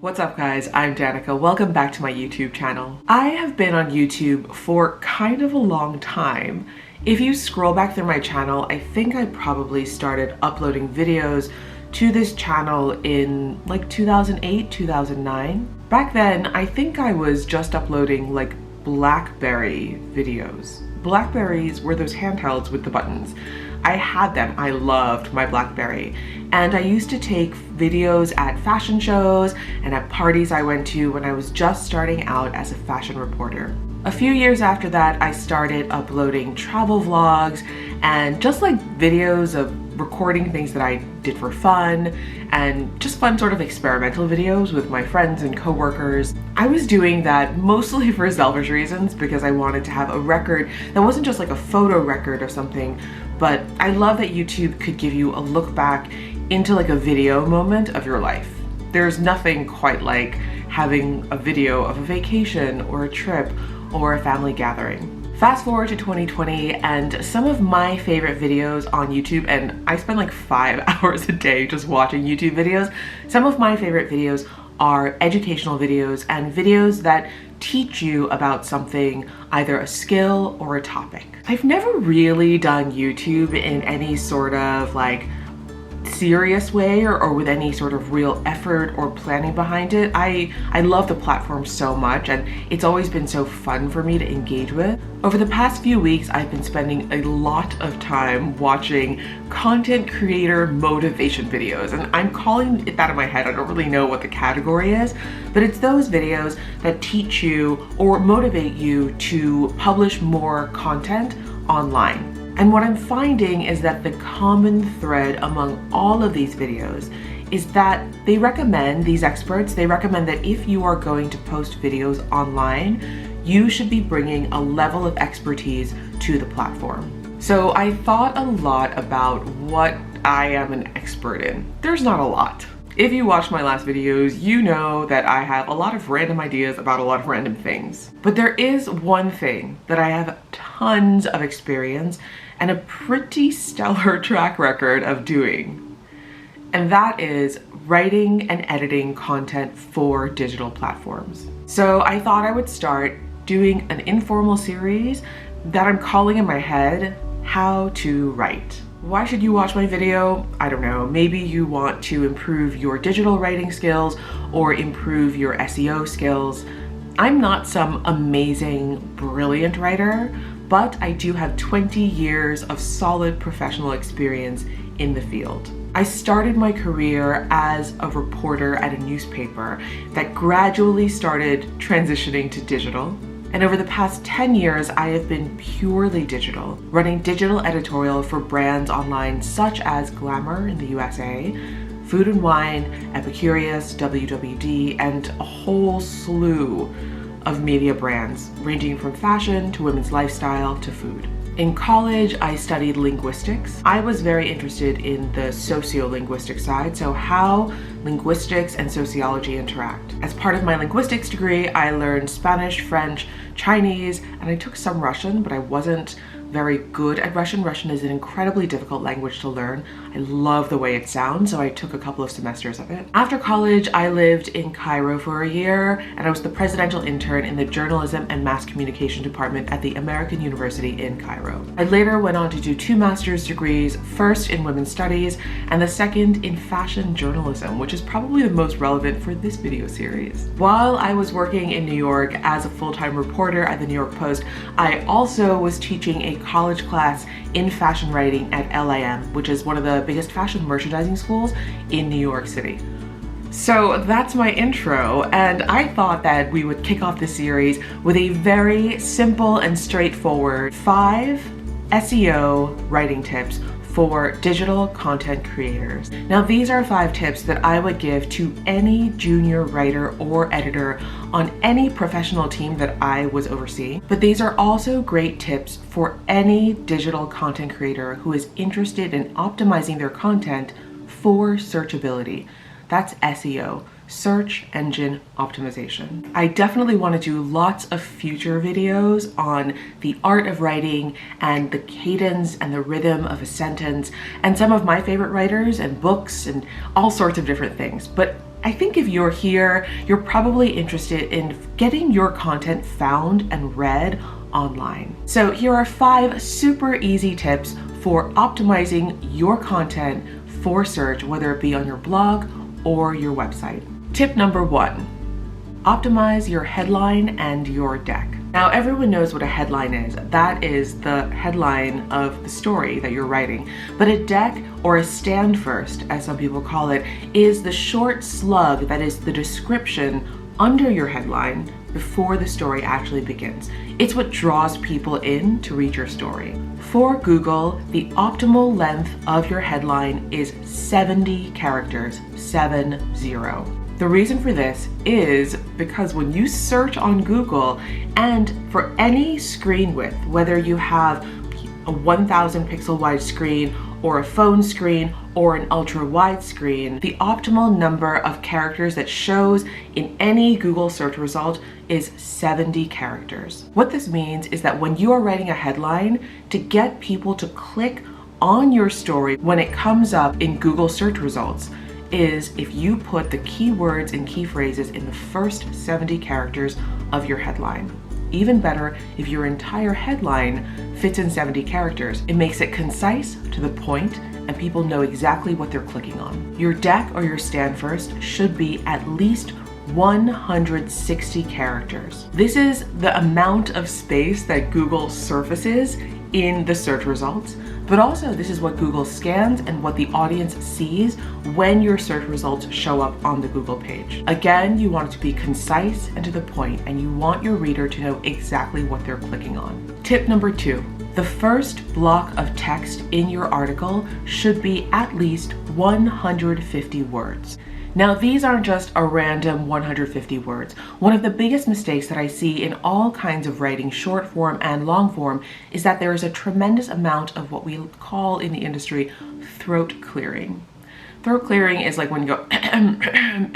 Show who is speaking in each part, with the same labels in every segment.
Speaker 1: What's up guys, I'm Danica. Welcome back to my YouTube channel. I have been on YouTube for kind of a long time. If you scroll back through my channel, I think I probably started uploading videos to this channel in like 2008, 2009. Back then, I think I was just uploading like BlackBerry videos. Blackberries were those handhelds with the buttons. I had them. I loved my BlackBerry. And I used to take videos at fashion shows and at parties I went to when I was just starting out as a fashion reporter. A few years after that, I started uploading travel vlogs and just like videos of recording things that I did for fun and just fun sort of experimental videos with my friends and coworkers. I was doing that mostly for selfish reasons because I wanted to have a record that wasn't just like a photo record of something, but I love that YouTube could give you a look back into like a video moment of your life. There's nothing quite like having a video of a vacation or a trip or a family gathering. Fast forward to 2020 and some of my favorite videos on YouTube, and I spend like 5 hours a day just watching YouTube videos. Some of my favorite videos are educational videos and videos that teach you about something, either a skill or a topic. I've never really done YouTube in any sort of like serious way or with any sort of real effort or planning behind it. I love the platform so much and it's always been so fun for me to engage with. Over the past few weeks, I've been spending a lot of time watching content creator motivation videos, and I'm calling it that in my head. I don't really know what the category is, but it's those videos that teach you or motivate you to publish more content online. And what I'm finding is that the common thread among all of these videos is that they recommend, these experts, they recommend that if you are going to post videos online, you should be bringing a level of expertise to the platform. So I thought a lot about what I am an expert in. There's not a lot. If you watched my last videos, you know that I have a lot of random ideas about a lot of random things. But there is one thing that I have tons of experience and a pretty stellar track record of doing. And that is writing and editing content for digital platforms. So I thought I would start doing an informal series that I'm calling in my head, How to Write. Why should you watch my video? I don't know, maybe you want to improve your digital writing skills or improve your SEO skills. I'm not some amazing, brilliant writer, but I do have 20 years of solid professional experience in the field. I started my career as a reporter at a newspaper that gradually started transitioning to digital. And over the past 10 years, I have been purely digital, running digital editorial for brands online such as Glamour in the USA, Food and Wine, Epicurious, WWD, and a whole slew of media brands, ranging from fashion to women's lifestyle to food. In college, I studied linguistics. I was very interested in the sociolinguistic side, so how linguistics and sociology interact. As part of my linguistics degree, I learned Spanish, French, Chinese, and I took some Russian, but I wasn't very good at Russian. Russian is an incredibly difficult language to learn. I love the way it sounds, so I took a couple of semesters of it. After college, I lived in Cairo for a year, and I was the presidential intern in the journalism and mass communication department at the American University in Cairo. I later went on to do 2 master's degrees, first in women's studies, and the second in fashion journalism, which is probably the most relevant for this video series. While I was working in New York as a full-time reporter at the New York Post, I also was teaching a college class in fashion writing at LIM, which is one of the biggest fashion merchandising schools in New York City. So that's my intro, and I thought that we would kick off this series with a very simple and straightforward 5 SEO writing tips for digital content creators. Now these are 5 tips that I would give to any junior writer or editor on any professional team that I was overseeing, but these are also great tips for any digital content creator who is interested in optimizing their content for searchability. That's SEO, search engine optimization. I definitely want to do lots of future videos on the art of writing and the cadence and the rhythm of a sentence and some of my favorite writers and books and all sorts of different things. But I think if you're here, you're probably interested in getting your content found and read online. So here are 5 super easy tips for optimizing your content for search, whether it be on your blog or your website. Tip number 1, optimize your headline and your deck. Now, everyone knows what a headline is. That is the headline of the story that you're writing. But a deck, or a stand first, as some people call it, is the short slug that is the description under your headline before the story actually begins. It's what draws people in to read your story. For Google, the optimal length of your headline is 70 characters, 70. The reason for this is because when you search on Google, and for any screen width, whether you have a 1000 pixel wide screen or a phone screen or an ultra wide screen, the optimal number of characters that shows in any Google search result is 70 characters. What this means is that when you are writing a headline, to get people to click on your story when it comes up in Google search results, is if you put the keywords and key phrases in the first 70 characters of your headline. Even better, if your entire headline fits in 70 characters, it makes it concise, to the point, and people know exactly what they're clicking on. Your deck or your stand first should be at least 160 characters. This is the amount of space that Google surfaces in the search results, but also this is what Google scans and what the audience sees when your search results show up on the Google page. Again, you want it to be concise and to the point, and you want your reader to know exactly what they're clicking on. Tip number 2, the first block of text in your article should be at least 150 words. Now, these aren't just a random 150 words. One of the biggest mistakes that I see in all kinds of writing, short form and long form, is that there is a tremendous amount of what we call in the industry throat clearing. Throat clearing is like when you go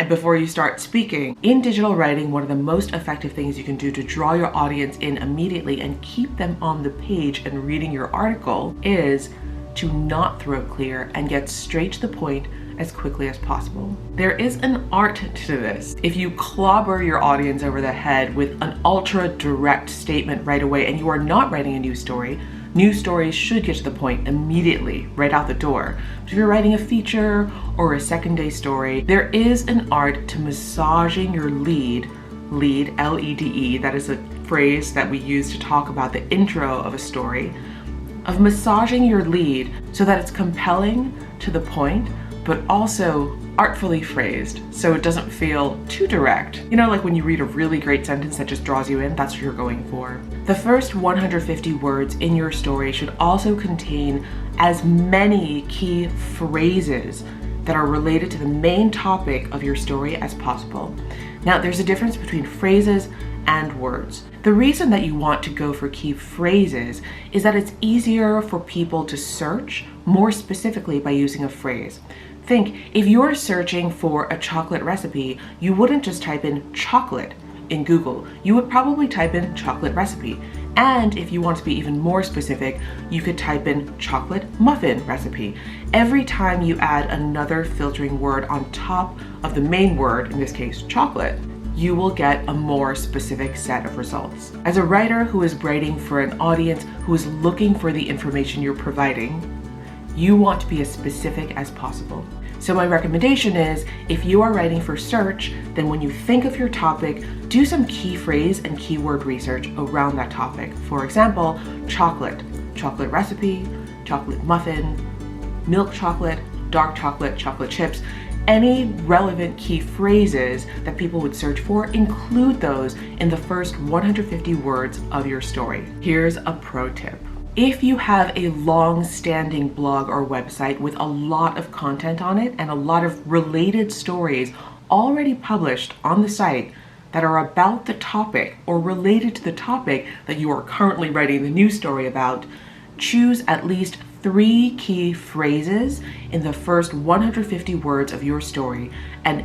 Speaker 1: before you start speaking. In digital writing, one of the most effective things you can do to draw your audience in immediately and keep them on the page and reading your article is to not throat clear and get straight to the point as quickly as possible. There is an art to this. If you clobber your audience over the head with an ultra direct statement right away and you are not writing a news stories should get to the point immediately, right out the door. But if you're writing a feature or a second day story, there is an art to massaging your lead, L-E-D-E, that is a phrase that we use to talk about the intro of a story, of massaging your lead so that it's compelling, to the point, but also artfully phrased so it doesn't feel too direct. You know, like when you read a really great sentence that just draws you in, that's what you're going for. The first 150 words in your story should also contain as many key phrases that are related to the main topic of your story as possible. Now, there's a difference between phrases and words. The reason that you want to go for key phrases is that it's easier for people to search more specifically by using a phrase. Think, if you're searching for a chocolate recipe, you wouldn't just type in chocolate in Google. You would probably type in chocolate recipe. And if you want to be even more specific, you could type in chocolate muffin recipe. Every time you add another filtering word on top of the main word, in this case chocolate, you will get a more specific set of results. As a writer who is writing for an audience who is looking for the information you're providing, you want to be as specific as possible. So my recommendation is, if you are writing for search, then when you think of your topic, do some key phrase and keyword research around that topic. For example, chocolate recipe, chocolate muffin, milk chocolate, dark chocolate, chocolate chips. Any relevant key phrases that people would search for, include those in the first 150 words of your story. Here's a pro tip. If you have a long-standing blog or website with a lot of content on it and a lot of related stories already published on the site that are about the topic or related to the topic that you are currently writing the news story about, choose at least 3 key phrases in the first 150 words of your story and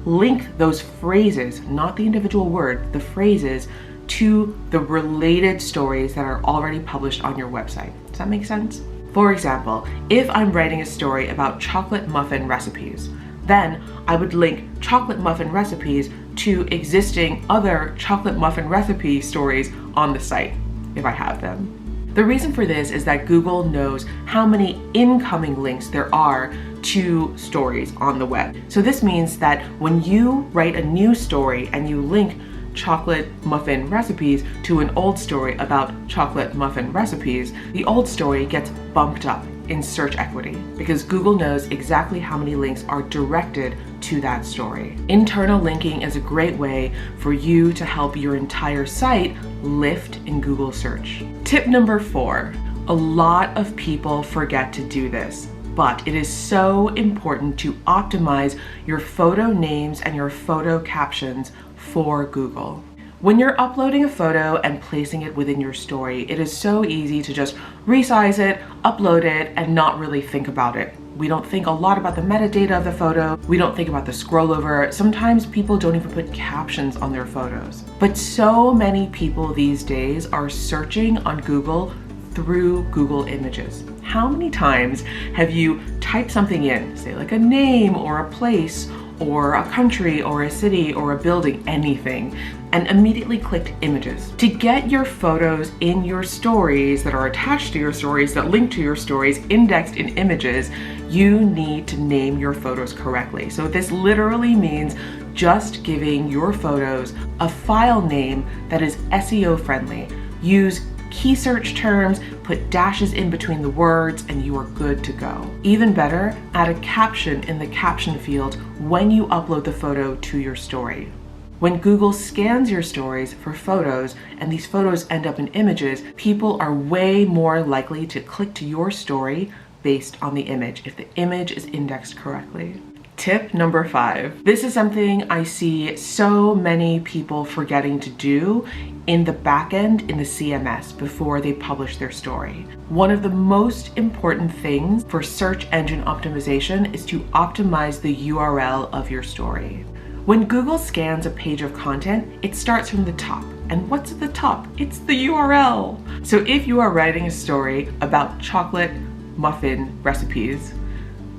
Speaker 1: link those phrases, not the individual word, the phrases, to the related stories that are already published on your website. Does that make sense? For example, if I'm writing a story about chocolate muffin recipes, Then I would link chocolate muffin recipes to existing other chocolate muffin recipe stories on the site, if I have them. The reason for this is that Google knows how many incoming links there are to stories on the web. So this means that when you write a new story and you link chocolate muffin recipes to an old story about chocolate muffin recipes, the old story gets bumped up in search equity because Google knows exactly how many links are directed to that story. Internal linking is a great way for you to help your entire site lift in Google search. Tip number 4. A lot of people forget to do this, but it is so important to optimize your photo names and your photo captions for Google. When you're uploading a photo and placing it within your story, it is so easy to just resize it, upload it, and not really think about it. We don't think a lot about the metadata of the photo. We don't think about the scroll over. Sometimes people don't even put captions on their photos. But so many people these days are searching on Google through Google Images. How many times have you typed something in, say like a name or a place or a country or a city or a building, anything, and immediately clicked images? To get your photos in your stories that are attached to your stories, that link to your stories, indexed in images, you need to name your photos correctly. So this literally means just giving your photos a file name that is SEO friendly. Use key search terms, put dashes in between the words, and you are good to go. Even better, add a caption in the caption field when you upload the photo to your story. When Google scans your stories for photos and these photos end up in images, people are way more likely to click to your story based on the image, if the image is indexed correctly. Tip number 5. This is something I see so many people forgetting to do in the back end in the CMS before they publish their story. One of the most important things for search engine optimization is to optimize the URL of your story. When Google scans a page of content, it starts from the top. And what's at the top? It's the URL. So if you are writing a story about chocolate muffin recipes,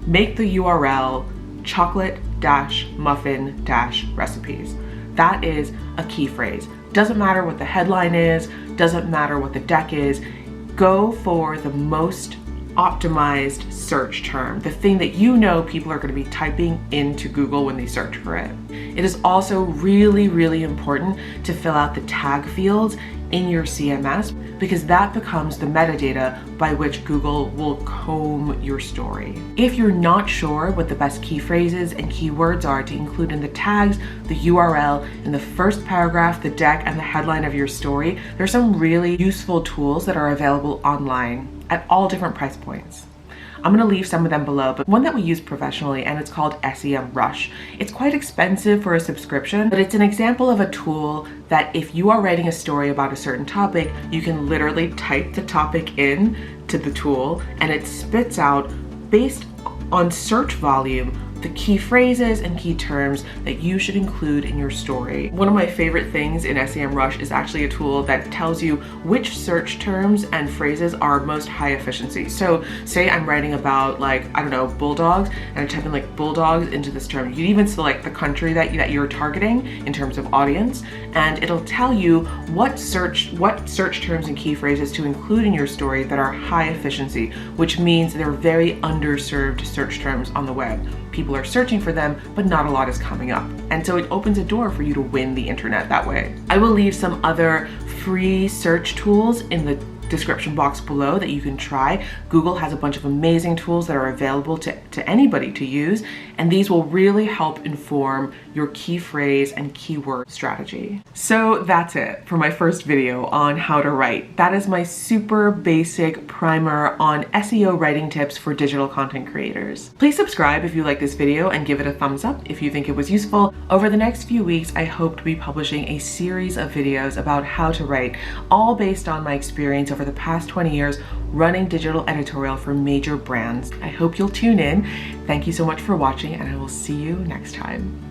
Speaker 1: make the URL chocolate-muffin-recipes. That is a key phrase. Doesn't matter what the headline is, doesn't matter what the deck is, go for the most optimized search term, the thing that you know people are going to be typing into Google when they search for it. It is also really, really important to fill out the tag fields in your CMS because that becomes the metadata by which Google will comb your story. If you're not sure what the best key phrases and keywords are to include in the tags, the URL, in the first paragraph, the deck, and the headline of your story, there's some really useful tools that are available online at all different price points. I'm gonna leave some of them below, but one that we use professionally, and it's called SEMrush. It's quite expensive for a subscription, but it's an example of a tool that if you are writing a story about a certain topic, you can literally type the topic in to the tool and it spits out, based on search volume, the key phrases and key terms that you should include in your story. One of my favorite things in SEMrush is actually a tool that tells you which search terms and phrases are most high efficiency. So say I'm writing about, like, I don't know, bulldogs, and I type in like bulldogs into this term. You even select the country that you're targeting in terms of audience, and it'll tell you what search terms and key phrases to include in your story that are high efficiency, which means they're very underserved search terms on the web. People are searching for them, but not a lot is coming up. And so it opens a door for you to win the internet that way. I will leave some other free search tools in the description box below that you can try. Google has a bunch of amazing tools that are available to anybody to use, and these will really help inform your key phrase and keyword strategy. So that's it for my first video on how to write. That is my super basic primer on SEO writing tips for digital content creators. Please subscribe if you like this video and give it a thumbs up if you think it was useful. Over the next few weeks, I hope to be publishing a series of videos about how to write, all based on my experience over the past 20 years running digital editorial for major brands. I hope you'll tune in. Thank you so much for watching, and I will see you next time.